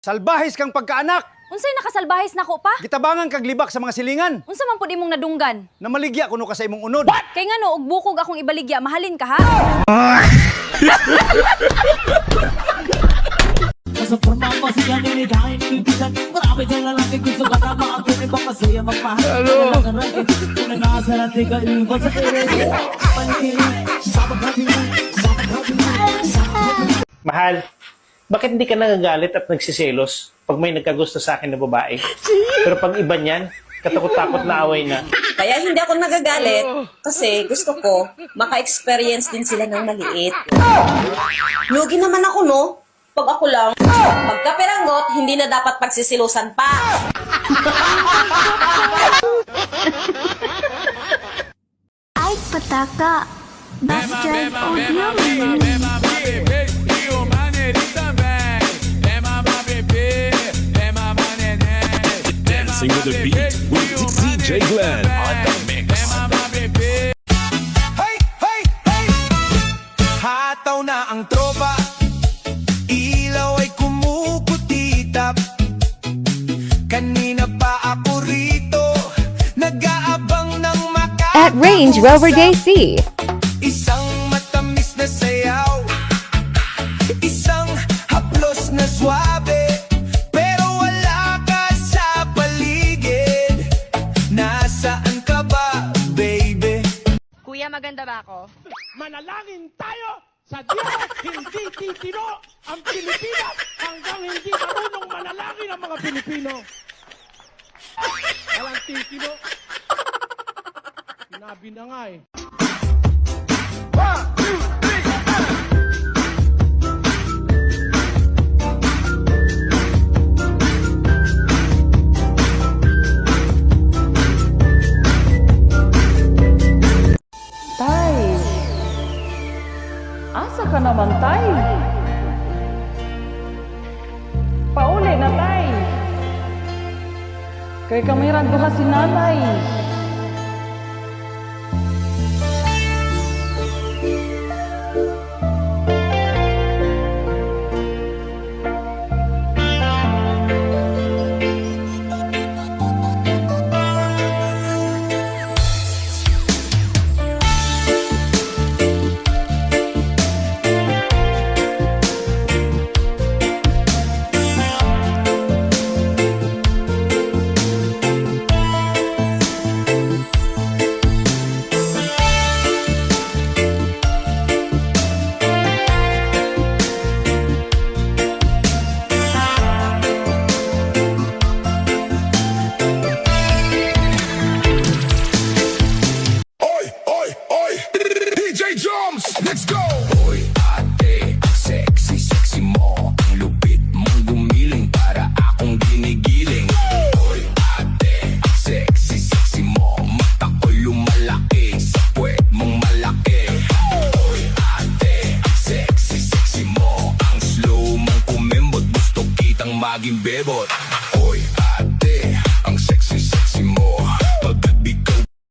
Salbahis kang pagkaanak. Unsay nakasalbahis nako pa? Gitabangan kag libak sa mga silingan. Unsa man pud imong nadunggan? Namaligya kuno ka sa imong unod. Kay ngano og bukog akong ibaligya, mahalin ka ha? Sa forma mo siya niligain ibigan. Marami dyan lalaki gusto ka na makakuni ba masaya magmahal. Hello! Kung nag-aasaran di ka iba sa ere. Mahal, bakit hindi ka nagagalit at nagsiselos pag may nagkagusto sa akin na babae? Pero pag iba niyan, katakot-takot na away na. Kaya hindi ako nagagalit kasi gusto ko maka-experience din sila ng maliit. Lugi naman ako, no? Pag ako lang, pagkaperangot, hindi na dapat pagsisilusan pa. Ay, pataka. Bus Drive Audio. Dancing with the beat with DJ Glenn on the mix. Hey, hey, hey! Hataw na ang tropa, ilaw ay kumukutitap. Kanina pa ako rito, nag-aabang ng At Range Rover JC. Isang matamis na sayaw, isang haplos na swabe. Pero wala ka sa paligid. Nasaan ka ba, baby? Kuya, maganda ba ako? Manalangin tayo sa Diyos, hindi titino ang Pilipinas hanggang hindi marunong manalangin ang mga Pilipino. Walang titino. Sinabi na nga eh. 1, 2, 3. Tay! Asa ka naman, Tay? Pauli na, Tay! Kay kamiran duha si Nanay. Let's go! Hoy ate, ang sexy, sexy mo. Ang lupit mong gumiling para akong ginigiling. Hoy ate, ang sexy, sexy mo. Mata ko lumalaki sa puwet mong malaki. Hoy ate, ang sexy, sexy mo. Ang slow mong kumembot, gusto kitang maging bebot.